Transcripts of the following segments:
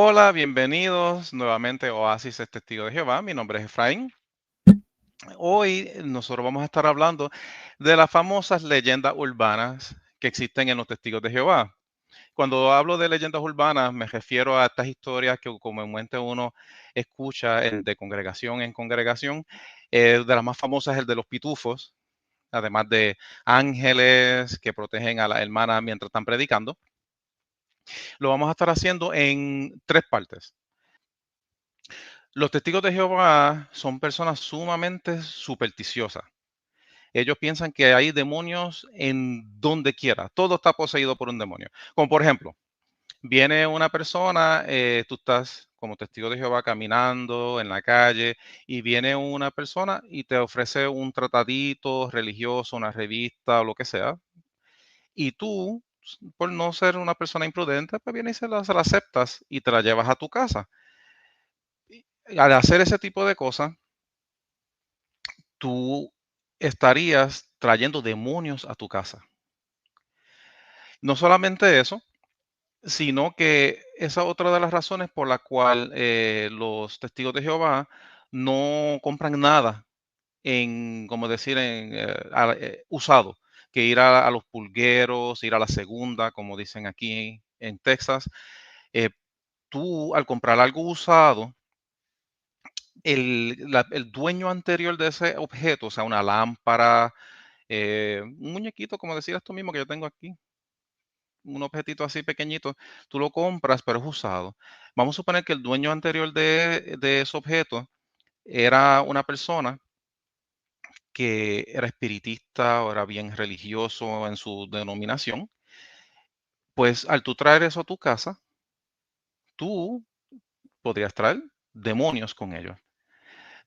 Hola, bienvenidos nuevamente a Oasis es Testigo de Jehová. Mi nombre es Efraín. Hoy nosotros vamos a estar hablando de las famosas leyendas urbanas que existen en los Testigos de Jehová. Cuando hablo de leyendas urbanas, me refiero a estas historias que comúnmente uno escucha de congregación en congregación. De las más famosas es el de los pitufos, además de ángeles que protegen a la hermana mientras están predicando. Lo vamos a estar haciendo en tres partes. Los testigos de Jehová son personas sumamente supersticiosas. Ellos piensan que hay demonios en donde quiera. Todo está poseído por un demonio. Como por ejemplo, viene una persona, tú estás como testigo de Jehová caminando en la calle y viene una persona y te ofrece un tratadito religioso, una revista o lo que sea. Y tú, por no ser una persona imprudente, pues vienes y se la aceptas y te la llevas a tu casa. Al hacer ese tipo de cosas, tú estarías trayendo demonios a tu casa. No solamente eso, sino que esa es otra de las razones por la cual los testigos de Jehová no compran nada en, como decir, usado, que ir a los pulgueros, ir a la segunda, como dicen aquí en Texas. Eh, Tú al comprar algo usado, el dueño anterior de ese objeto, o sea, una lámpara, un muñequito, como decías tú mismo, que yo tengo aquí, un objetito así pequeñito, tú lo compras, pero es usado. Vamos a suponer que el dueño anterior de ese objeto era una persona que era espiritista o era bien religioso en su denominación. Pues al tú traer eso a tu casa, tú podrías traer demonios con ellos.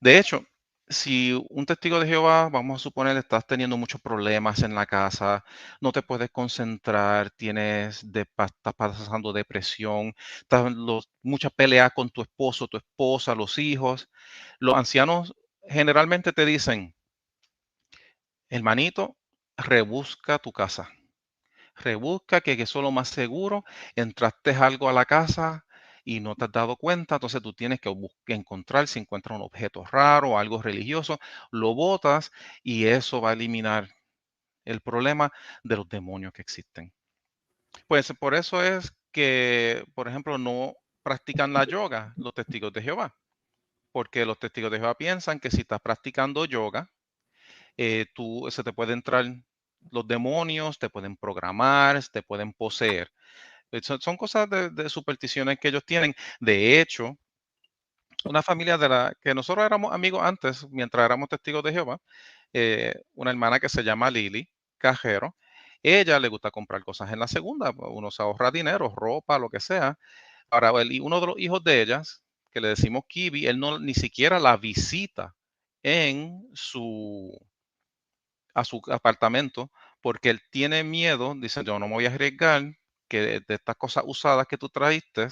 De hecho, si un testigo de Jehová, vamos a suponer, estás teniendo muchos problemas en la casa, no te puedes concentrar, estás pasando depresión, mucha pelea con tu esposo, tu esposa, los hijos, los ancianos generalmente te dicen, hermanito, rebusca tu casa. Rebusca que eso es lo más seguro. Entraste algo a la casa y no te has dado cuenta, entonces tú tienes que encontrar si encuentras un objeto raro o algo religioso, lo botas y eso va a eliminar el problema de los demonios que existen. Pues por eso es que, por ejemplo, no practican la yoga los testigos de Jehová, porque los testigos de Jehová piensan que si estás practicando yoga, se te pueden entrar los demonios, te pueden programar, te pueden poseer. Son cosas de supersticiones que ellos tienen. De hecho, una familia de la que nosotros éramos amigos antes, mientras éramos testigos de Jehová, una hermana que se llama Lili Cajero, ella le gusta comprar cosas en la segunda, pues, uno se ahorra dinero, ropa, lo que sea. Ahora, y uno de los hijos de ellas, que le decimos Kibi, él no ni siquiera la visita en a su apartamento porque él tiene miedo, dice, yo no me voy a arriesgar que de estas cosas usadas que tú trajiste,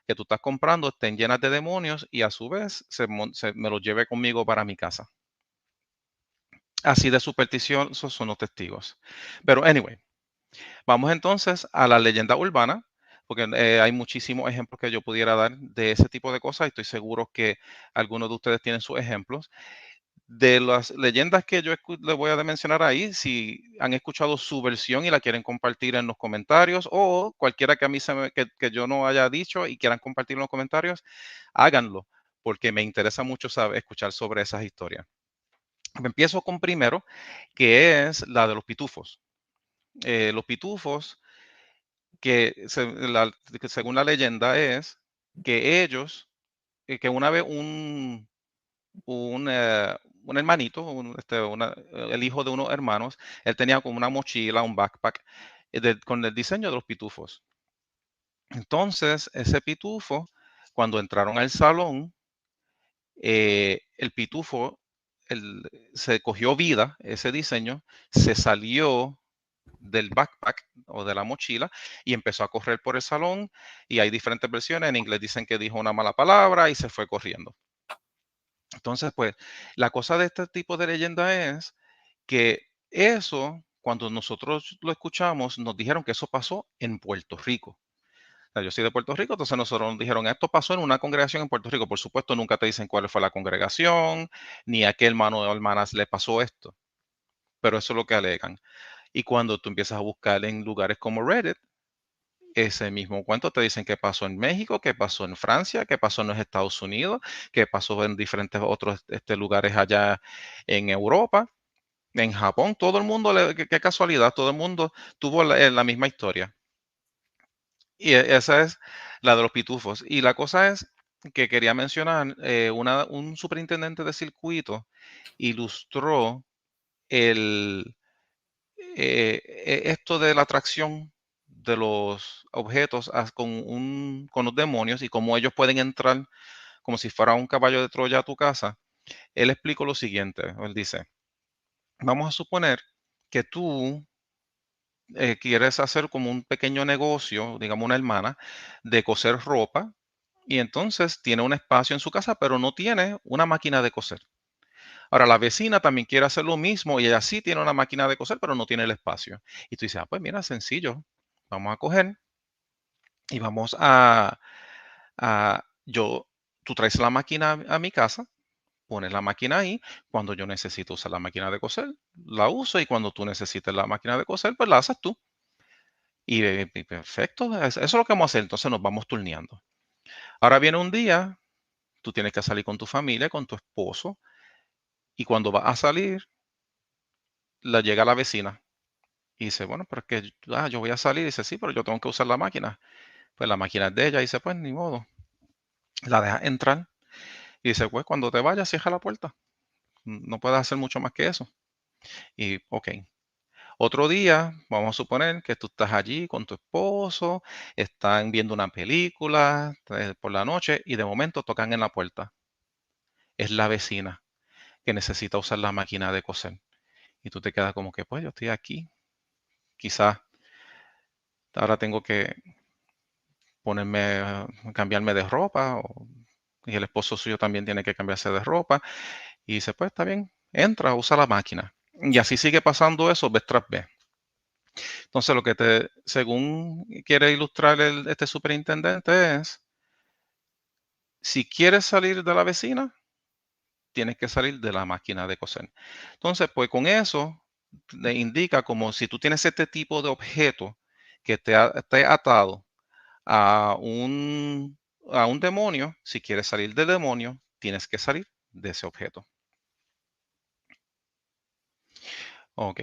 que tú estás comprando, estén llenas de demonios y a su vez me los lleve conmigo para mi casa. Así de superstición son los testigos. Pero anyway, vamos entonces a la leyenda urbana, porque hay muchísimos ejemplos que yo pudiera dar de ese tipo de cosas y estoy seguro que algunos de ustedes tienen sus ejemplos. De las leyendas que yo les voy a mencionar ahí, si han escuchado su versión y la quieren compartir en los comentarios o cualquiera que a mí que yo no haya dicho y quieran compartir en los comentarios, háganlo, porque me interesa mucho escuchar sobre esas historias. Empiezo con primero, que es la de los pitufos. Los pitufos, que según la leyenda es que ellos, que una vez un hermanito, el hijo de unos hermanos, él tenía como una mochila, un backpack, con el diseño de los pitufos. Entonces, ese pitufo, cuando entraron al salón, el pitufo el- se cogió vida, ese diseño, se salió del backpack o de la mochila y empezó a correr por el salón y hay diferentes versiones. En inglés dicen que dijo una mala palabra y se fue corriendo. Entonces, pues, la cosa de este tipo de leyenda es que eso, cuando nosotros lo escuchamos, nos dijeron que eso pasó en Puerto Rico. Yo soy de Puerto Rico, entonces nosotros nos dijeron, esto pasó en una congregación en Puerto Rico. Por supuesto, nunca te dicen cuál fue la congregación, ni a qué hermano o hermanas le pasó esto, pero eso es lo que alegan. Y cuando tú empiezas a buscar en lugares como Reddit, ese mismo cuento te dicen qué pasó en México, qué pasó en Francia, qué pasó en los Estados Unidos, qué pasó en diferentes otros lugares allá en Europa, en Japón. Todo el mundo, qué casualidad, todo el mundo tuvo la misma historia. Y esa es la de los pitufos. Y la cosa es que quería mencionar, un superintendente de circuito ilustró el, esto de la atracción de los objetos con los demonios y cómo ellos pueden entrar como si fuera un caballo de Troya a tu casa. Él explicó lo siguiente, él dice, vamos a suponer que tú quieres hacer como un pequeño negocio, digamos una hermana, de coser ropa y entonces tiene un espacio en su casa, pero no tiene una máquina de coser. Ahora, la vecina también quiere hacer lo mismo y ella sí tiene una máquina de coser, pero no tiene el espacio. Y tú dices, ah, pues mira, sencillo. Vamos a coger y vamos yo, tú traes la máquina a mi casa, pones la máquina ahí. Cuando yo necesito usar la máquina de coser, la uso y cuando tú necesites la máquina de coser, pues la haces tú. Y perfecto, eso es lo que vamos a hacer. Entonces nos vamos turneando. Ahora viene un día, tú tienes que salir con tu familia, con tu esposo, y cuando vas a salir, la llega la vecina y dice, bueno, pero es que yo voy a salir. Y dice, sí, pero yo tengo que usar la máquina. Pues la máquina es de ella. Y dice, pues ni modo. La deja entrar. Y dice, pues cuando te vayas, cierra la puerta. No puedes hacer mucho más que eso. Y, ok. Otro día, vamos a suponer que tú estás allí con tu esposo, están viendo una película por la noche y de momento tocan en la puerta. Es la vecina que necesita usar la máquina de coser. Y tú te quedas como que, pues yo estoy aquí. Quizás ahora tengo que cambiarme de ropa, y el esposo suyo también tiene que cambiarse de ropa, y dice, pues está bien, entra, usa la máquina. Y así sigue pasando eso vez tras vez. Entonces, según quiere ilustrar este superintendente es, si quieres salir de la vecina, tienes que salir de la máquina de coser. Entonces, pues con eso le indica como si tú tienes este tipo de objeto que esté atado a a un demonio, si quieres salir del demonio, tienes que salir de ese objeto. Ok.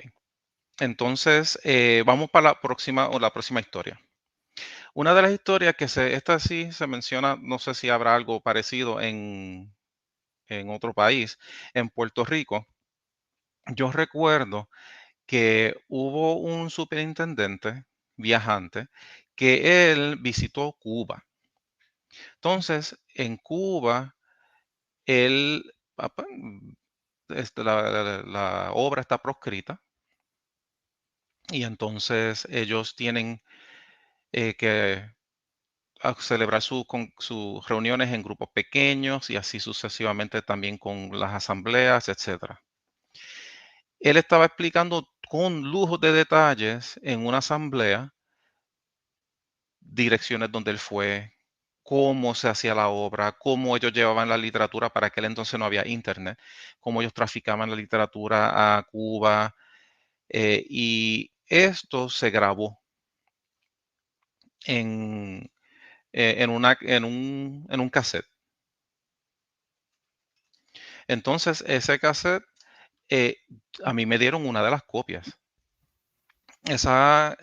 Entonces, vamos para la próxima historia. Una de las historias esta sí se menciona, no sé si habrá algo parecido en otro país, en Puerto Rico. Yo recuerdo que hubo un superintendente viajante que él visitó Cuba. Entonces, en Cuba, él, la obra está proscrita y entonces ellos tienen que celebrar sus reuniones en grupos pequeños y así sucesivamente también con las asambleas, etcétera. Él estaba explicando con lujo de detalles en una asamblea direcciones donde él fue, cómo se hacía la obra, cómo ellos llevaban la literatura, para aquel entonces no había internet, cómo ellos traficaban la literatura a Cuba, y esto se grabó en, en un cassette. Entonces, ese cassette, eh, a mí me dieron una de las copias. Esa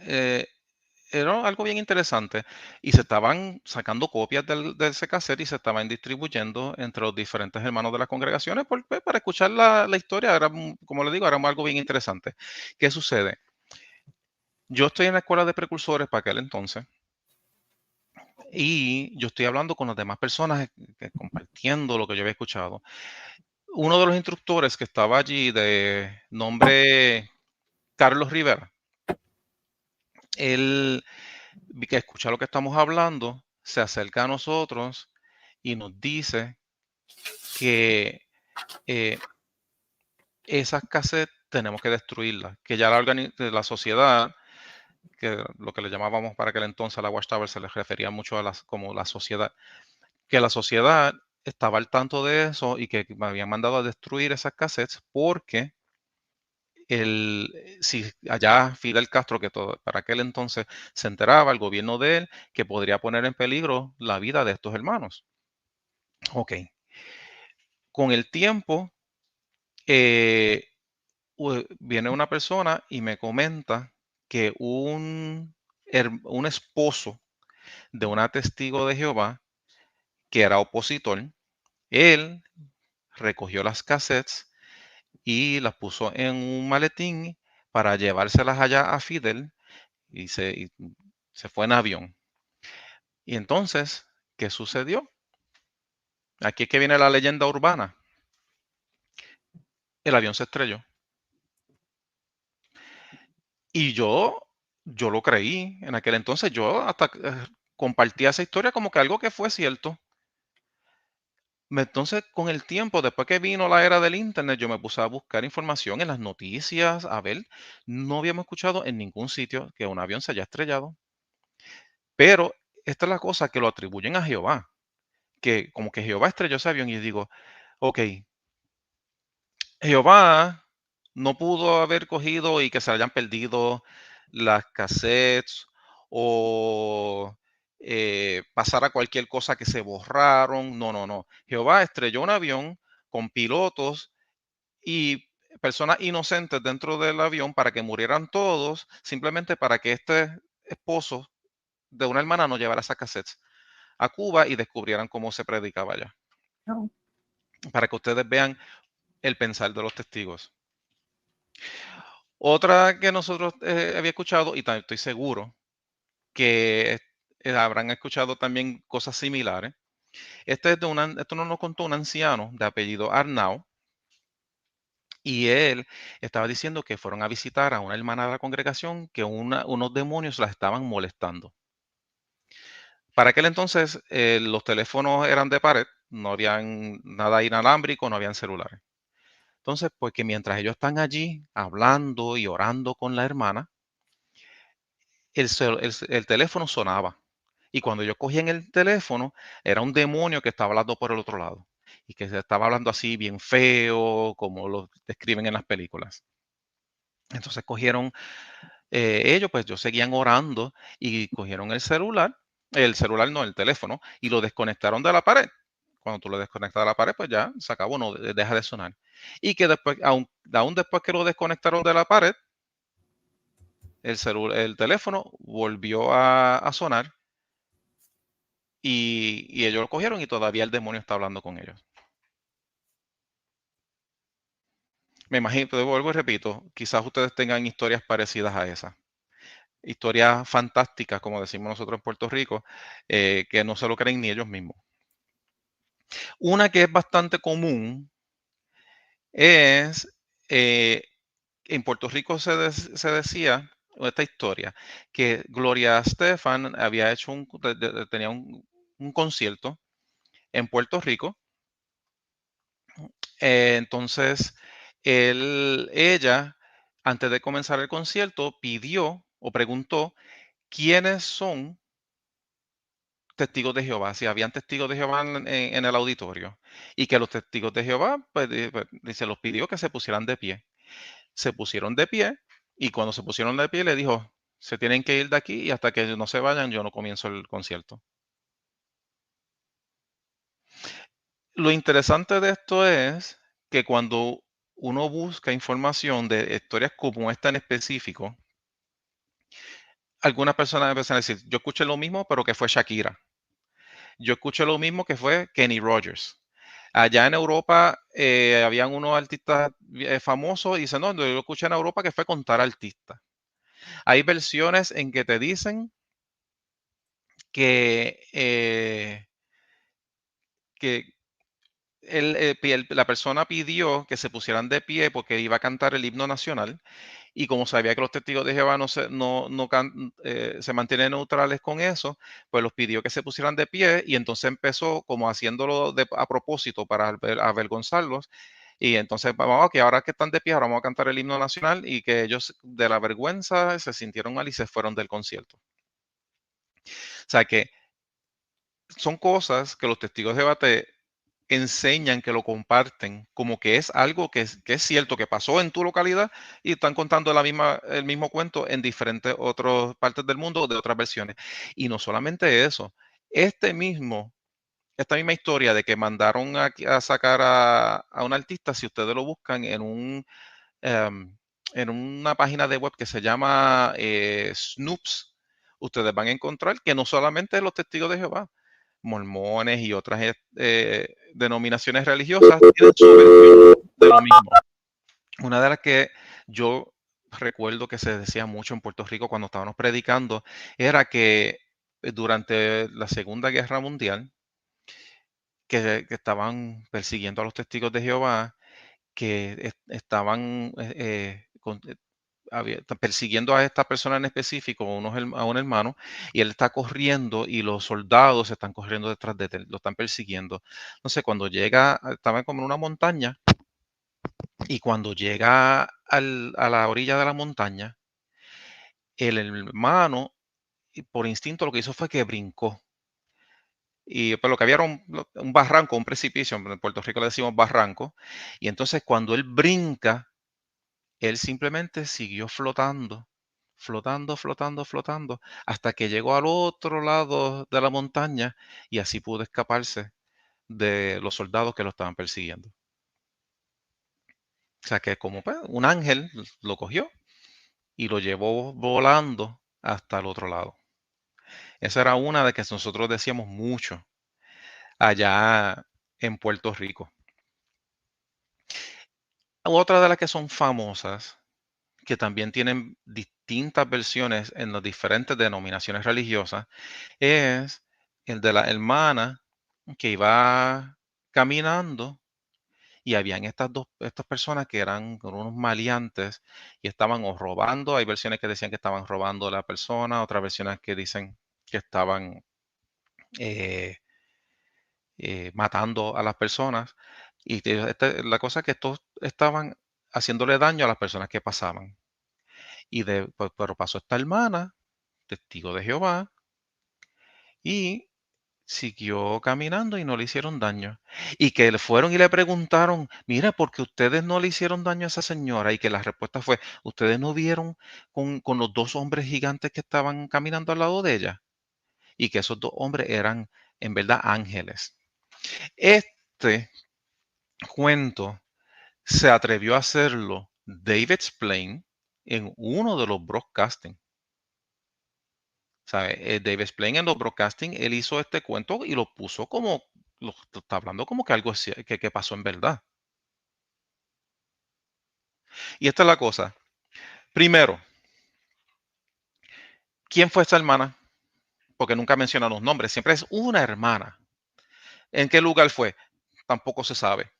era algo bien interesante y se estaban sacando copias de ese cassette y se estaban distribuyendo entre los diferentes hermanos de las congregaciones pues, para escuchar la historia. Era, como le digo, era algo bien interesante. ¿Qué sucede? Yo estoy en la escuela de precursores para aquel entonces y yo estoy hablando con las demás personas, compartiendo lo que yo había escuchado. Uno de los instructores que estaba allí, de nombre Carlos Rivera, él que escucha lo que estamos hablando, se acerca a nosotros y nos dice que eh, esas cassettes tenemos que destruirlas, que ya la sociedad que lo que le llamábamos para aquel entonces la Watchtower se les refería mucho a las, como la sociedad, que la sociedad estaba al tanto de eso y que me habían mandado a destruir esas cassettes porque si allá Fidel Castro, que todo, para aquel entonces se enteraba, el gobierno de él, que podría poner en peligro la vida de estos hermanos. Ok, con el tiempo eh, viene una persona y me comenta que un esposo de una testigo de Jehová que era opositor, él recogió las cassettes y las puso en un maletín para llevárselas allá a Fidel y se fue en avión. Y entonces, ¿qué sucedió? Aquí es que viene la leyenda urbana. El avión se estrelló. Y yo lo creí en aquel entonces. Yo hasta compartía esa historia como que algo que fue cierto. Entonces, con el tiempo, después que vino la era del internet, yo me puse a buscar información en las noticias, a ver, no habíamos escuchado en ningún sitio que un avión se haya estrellado. Pero esta es la cosa que lo atribuyen a Jehová, que como que Jehová estrelló ese avión y digo, ok, Jehová no pudo haber cogido y que se hayan perdido las cassettes o pasara cualquier cosa que se borraron. No, no, no. Jehová estrelló un avión con pilotos y personas inocentes dentro del avión para que murieran todos, simplemente para que este esposo de una hermana no llevara esas cassettes a Cuba y descubrieran cómo se predicaba allá. No. Para que ustedes vean el pensar de los testigos. Otra que nosotros había escuchado, y también estoy seguro que habrán escuchado también cosas similares. Esto nos lo contó un anciano de apellido Arnau, y él estaba diciendo que fueron a visitar a una hermana de la congregación que unos demonios la estaban molestando. Para aquel entonces los teléfonos eran de pared, no habían nada inalámbrico, no habían celulares. Entonces, pues que mientras ellos están allí hablando y orando con la hermana, el teléfono sonaba. Y cuando yo cogí en el teléfono, era un demonio que estaba hablando por el otro lado. Y que se estaba hablando así bien feo, como lo describen en las películas. Entonces cogieron ellos, pues yo seguían orando y cogieron el celular no, el teléfono, y lo desconectaron de la pared. Cuando tú lo desconectas de la pared, pues ya se acabó, no deja de sonar. Y que después, aún después que lo desconectaron de la pared, el teléfono volvió a sonar y ellos lo cogieron y todavía el demonio está hablando con ellos. Me imagino, te vuelvo y repito, quizás ustedes tengan historias parecidas a esas. Historias fantásticas, como decimos nosotros en Puerto Rico, que no se lo creen ni ellos mismos. Una que es bastante común es, eh, en Puerto Rico se decía esta historia, que Gloria Estefan había hecho tenía un concierto en Puerto Rico. Entonces, ella, antes de comenzar el concierto, pidió o preguntó quiénes son testigos de Jehová, si habían testigos de Jehová en el auditorio. Y que los testigos de Jehová, pues, se los pidió que se pusieran de pie. Se pusieron de pie y cuando se pusieron de pie le dijo, se tienen que ir de aquí y hasta que no se vayan yo no comienzo el concierto. Lo interesante de esto es que cuando uno busca información de historias como esta en específico, algunas personas empiezan a decir, yo escuché lo mismo, pero que fue Shakira. Yo escuché lo mismo que fue Kenny Rogers. Allá en Europa habían unos artistas famosos y dicen, no, yo lo escuché en Europa que fue con tal artista. Hay versiones en que te dicen que, que la persona pidió que se pusieran de pie porque iba a cantar el himno nacional y como sabía que los testigos de Jehová se mantienen neutrales con eso, pues los pidió que se pusieran de pie y entonces empezó como haciéndolo a propósito para avergonzarlos Y entonces, vamos, ok, ahora que están de pie, ahora vamos a cantar el himno nacional y que ellos de la vergüenza se sintieron mal y se fueron del concierto. O sea que son cosas que los testigos de Jehová te enseñan, que lo comparten, como que es algo que es cierto, que pasó en tu localidad y están contando el mismo cuento en diferentes otras partes del mundo de otras versiones. Y no solamente eso, este mismo esta misma historia de que mandaron a sacar a un artista, si ustedes lo buscan em, en una página de web que se llama Snoops, ustedes van a encontrar que no solamente los testigos de Jehová, mormones y otras denominaciones religiosas tienen su versión de lo mismo. Una de las que yo recuerdo que se decía mucho en Puerto Rico cuando estábamos predicando era que durante la Segunda Guerra Mundial, que estaban persiguiendo a los testigos de Jehová, que estaban persiguiendo a esta persona en específico, a un hermano, y él está corriendo y los soldados están corriendo detrás de él, lo están persiguiendo. Entonces, cuando llega, estaba como en una montaña, y cuando llega a la orilla de la montaña, el hermano, y por instinto, lo que hizo fue que brincó. Y pues lo que había era un barranco, un precipicio, en Puerto Rico le decimos barranco, y entonces cuando él brinca, él simplemente siguió flotando, flotando, flotando, flotando, hasta que llegó al otro lado de la montaña y así pudo escaparse de los soldados que lo estaban persiguiendo. O sea que como pues, un ángel lo cogió y lo llevó volando hasta el otro lado. Esa era una de que nosotros decíamos mucho allá en Puerto Rico. Otra de las que son famosas, que también tienen distintas versiones en las diferentes denominaciones religiosas, es el de la hermana que iba caminando y habían estas personas que eran unos maleantes y estaban o robando. Hay versiones que decían que estaban robando a la persona, otras versiones que dicen que estaban eh, matando a las personas. Y la cosa es que estos estaban haciéndole daño a las personas que pasaban. Pero pasó esta hermana, testigo de Jehová, y siguió caminando y no le hicieron daño. Y que le fueron y le preguntaron, mira, ¿por qué ustedes no le hicieron daño a esa señora? Y que la respuesta fue, ¿ustedes no vieron con los dos hombres gigantes que estaban caminando al lado de ella? Y que esos dos hombres eran en verdad ángeles. Este cuento se atrevió a hacerlo David Splain en uno de los broadcasting. ¿Sabe? David Splain en los broadcasting, él hizo este cuento y lo puso como, lo está hablando como que algo que pasó en verdad. Y esta es la cosa. Primero, ¿quién fue esta hermana? Porque nunca menciona los nombres, siempre es una hermana. ¿En qué lugar fue? Tampoco se sabe.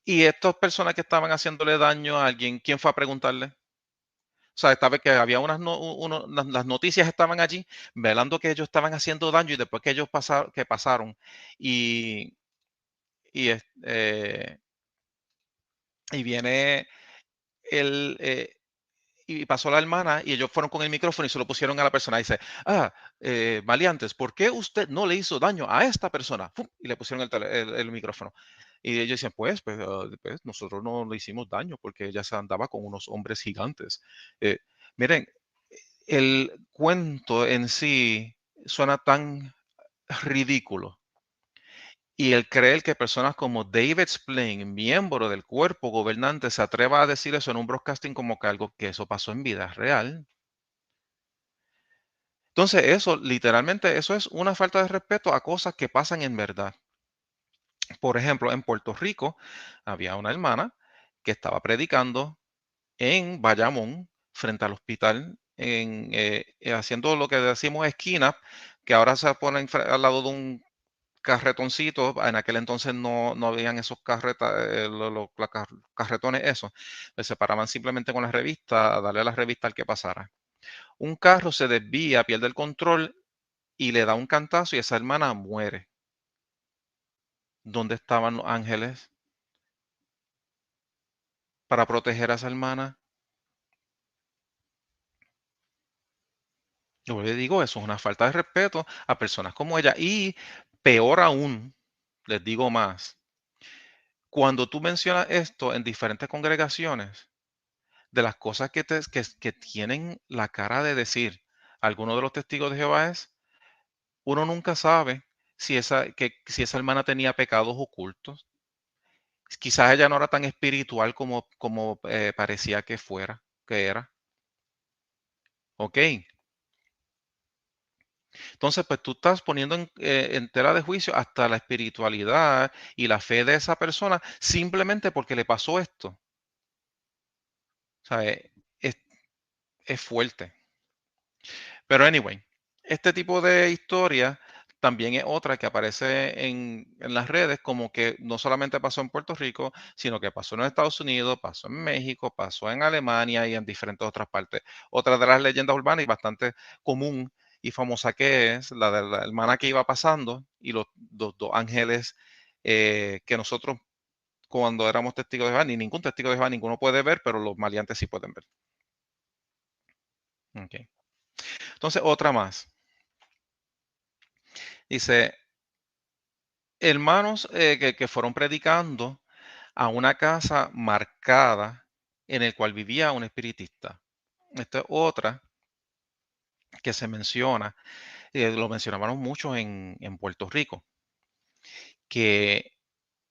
Y estas personas que estaban haciéndole daño a alguien, ¿quién fue a preguntarle? O sea, esta vez que había las noticias estaban allí, velando que ellos estaban haciendo daño y después que ellos pasaron y, y, y viene el, y pasó la hermana y ellos fueron con el micrófono y se lo pusieron a la persona. Y dice, maleantes, ¿por qué usted no le hizo daño a esta persona? ¡Fum! Y le pusieron el micrófono. Y ellos dicen, pues, nosotros no le hicimos daño porque ella se andaba con unos hombres gigantes. Eh, miren, el cuento en sí suena tan ridículo. Y el creer que personas como David Splain, miembro del cuerpo gobernante, se atreva a decir eso en un broadcasting como que algo que eso pasó en vida real. Entonces, eso literalmente, eso es una falta de respeto a cosas que pasan en verdad. Por ejemplo, en Puerto Rico había una hermana que estaba predicando en Bayamón, frente al hospital, haciendo lo que decimos esquina, que ahora se ponen al lado de un carretoncito. En aquel entonces no habían esos carretones, eso. Se paraban simplemente con la revista, a darle a la revista al que pasara. Un carro se desvía, pierde el control y le da un cantazo y esa hermana muere. ¿Dónde estaban los ángeles? para proteger a esa hermana? Yo le digo, eso es una falta de respeto a personas como ella. Y peor aún, les digo más, cuando tú mencionas esto en diferentes congregaciones, de las cosas que tienen la cara de decir algunos de los testigos de Jehová es, uno nunca sabe si esa hermana tenía pecados ocultos. Quizás ella no era tan espiritual como parecía que era. Ok. Entonces, pues tú estás poniendo en tela de juicio hasta la espiritualidad y la fe de esa persona simplemente porque le pasó esto. O sea, es, es fuerte. Pero anyway, este tipo de historia también es otra que aparece en las redes, como que no solamente pasó en Puerto Rico, sino que pasó en Estados Unidos, pasó en México, pasó en Alemania y en diferentes otras partes. Otra de las leyendas urbanas y bastante común y famosa que es la de la hermana que iba pasando y los dos ángeles que nosotros cuando éramos testigos de Jehová, ni ningún testigo de Jehová, ninguno puede ver, pero los maleantes sí pueden ver. Okay. Entonces, otra más. Dice, hermanos que fueron predicando a una casa marcada en el cual vivía un espiritista. Esta es otra que se menciona, lo mencionaban mucho en Puerto Rico, que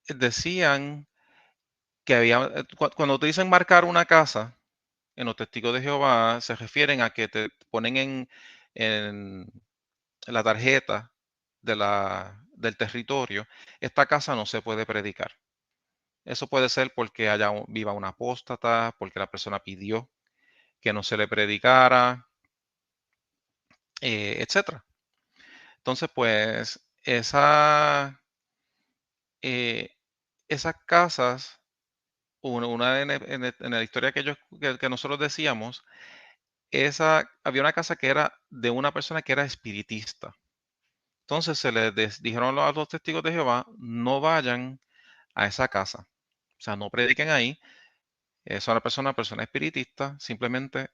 decían que había, cuando te dicen marcar una casa, en los testigos de Jehová se refieren a que te ponen en la tarjeta del territorio, esta casa no se puede predicar. Eso puede ser porque viva un apóstata, porque la persona pidió que no se le predicara, etcétera. Entonces, pues, eh, esas casas, una en la historia que nosotros decíamos, había una casa que era de una persona que era espiritista. Entonces se les dijeron a los testigos de Jehová, no vayan a esa casa. O sea, no prediquen ahí. Es una persona espiritista, simplemente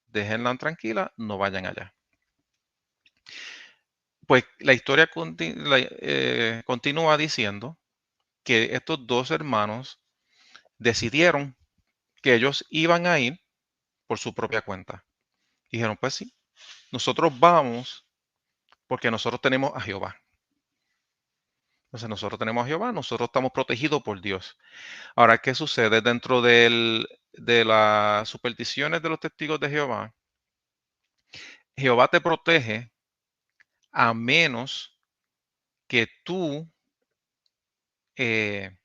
déjenla tranquila, no vayan allá. Pues la historia continúa diciendo que estos dos hermanos decidieron que ellos iban a ir por su propia cuenta. Dijeron, pues sí, nosotros vamos porque nosotros tenemos a Jehová. Entonces nosotros tenemos a Jehová, nosotros estamos protegidos por Dios. Ahora, ¿qué sucede dentro de las supersticiones de los testigos de Jehová? Jehová te protege a menos que tú eh,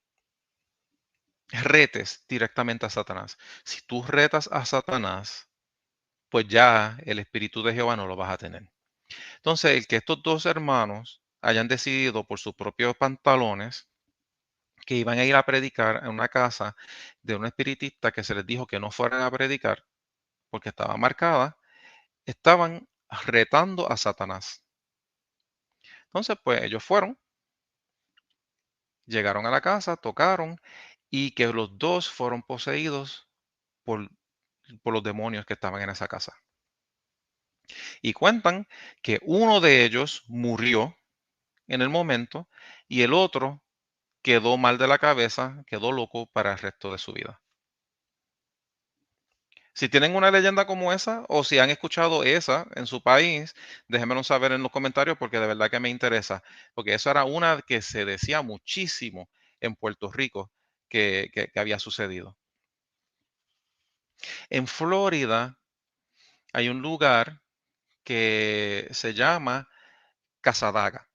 retes directamente a Satanás. Si tú retas a Satanás, pues ya el Espíritu de Jehová no lo vas a tener. Entonces, el que estos dos hermanos hayan decidido por sus propios pantalones que iban a ir a predicar en una casa de un espiritista que se les dijo que no fueran a predicar porque estaba marcada, estaban retando a Satanás. Entonces, pues ellos fueron, llegaron a la casa, tocaron y que los dos fueron poseídos por, por los demonios que estaban en esa casa. Y cuentan que uno de ellos murió en el momento y el otro quedó mal de la cabeza, quedó loco para el resto de su vida. Si tienen una leyenda como esa o si han escuchado esa en su país, déjenmelo saber en los comentarios porque de verdad que me interesa. Porque eso era una que se decía muchísimo en Puerto Rico que había sucedido. En Florida hay un lugar que se llama Casadaga.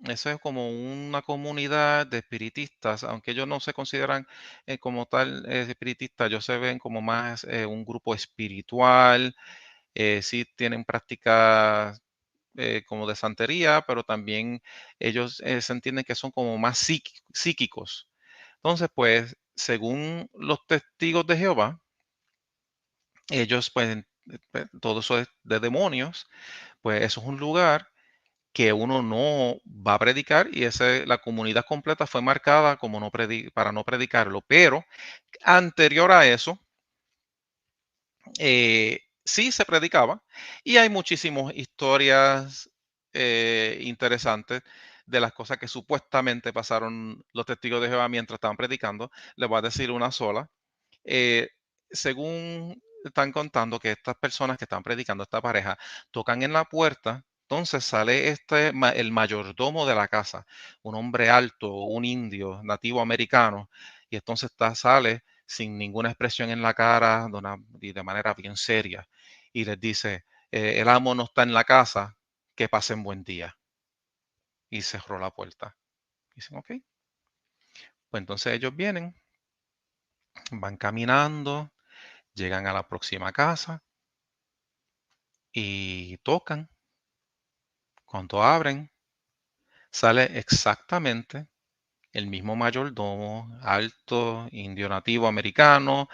Eso es como una comunidad de espiritistas, aunque ellos no se consideran como tal espiritistas, ellos se ven como más un grupo espiritual, sí tienen prácticas como de santería, pero también ellos se entienden que son como más psíquicos. Entonces, pues, según los testigos de Jehová, ellos, pues, todo eso es de demonios, pues eso es un lugar que uno no va a predicar y la comunidad completa fue marcada como para no predicarlo. Pero anterior a eso, sí se predicaba y hay muchísimas historias interesantes de las cosas que supuestamente pasaron los testigos de Jehová mientras estaban predicando. Les voy a decir una sola. Eh, Según están contando que estas personas que están predicando, esta pareja, tocan en la puerta, entonces sale el mayordomo de la casa, un hombre alto, un indio, nativo americano, y entonces sale sin ninguna expresión en la cara, y de manera bien seria, y les dice, el amo no está en la casa, que pasen buen día. Y cerró la puerta. Dicen, ok. Pues entonces ellos vienen, van caminando, llegan a la próxima casa y tocan. Cuando abren, sale exactamente el mismo mayordomo, alto, indio nativo americano,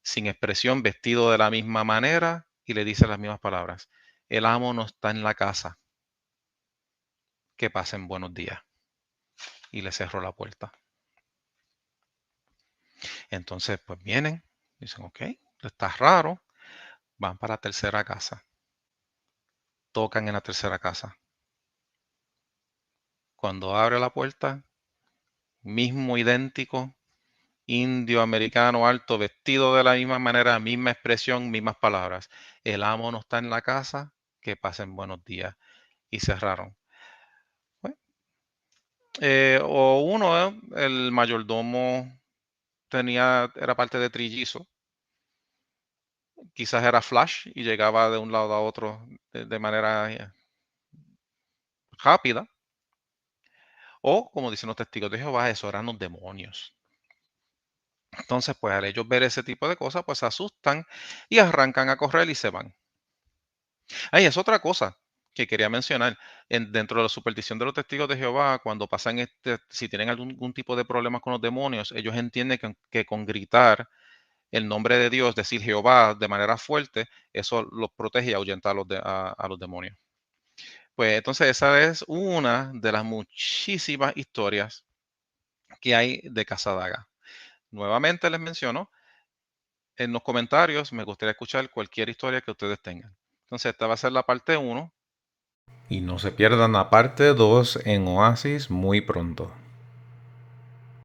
sin expresión, vestido de la misma manera, y le dice las mismas palabras. El amo no está en la casa. Que pasen buenos días. Y le cerró la puerta. Entonces, pues vienen, dicen, ok, está raro. Van para la tercera casa. Tocan en la tercera casa. Cuando abre la puerta, mismo idéntico, indio americano alto, vestido de la misma manera, misma expresión, mismas palabras. El amo no está en la casa, que pasen buenos días. Y cerraron. Bueno, o uno, el mayordomo era parte de Trillizo, quizás era Flash y llegaba de un lado a otro de manera rápida. O, como dicen los testigos de Jehová, eso eran los demonios. Entonces, pues al ellos ver ese tipo de cosas, pues se asustan y arrancan a correr y se van. Ahí es otra cosa que quería mencionar. Dentro de la superstición de los testigos de Jehová, cuando pasan si tienen algún tipo de problemas con los demonios, ellos entienden que con gritar el nombre de Dios, decir Jehová de manera fuerte, eso los protege y ahuyenta a los demonios. Pues entonces esa es una de las muchísimas historias que hay de Casadaga. Nuevamente les menciono, en los comentarios me gustaría escuchar cualquier historia que ustedes tengan. Entonces esta va a ser la parte 1. Y no se pierdan la parte 2 en Oasis muy pronto.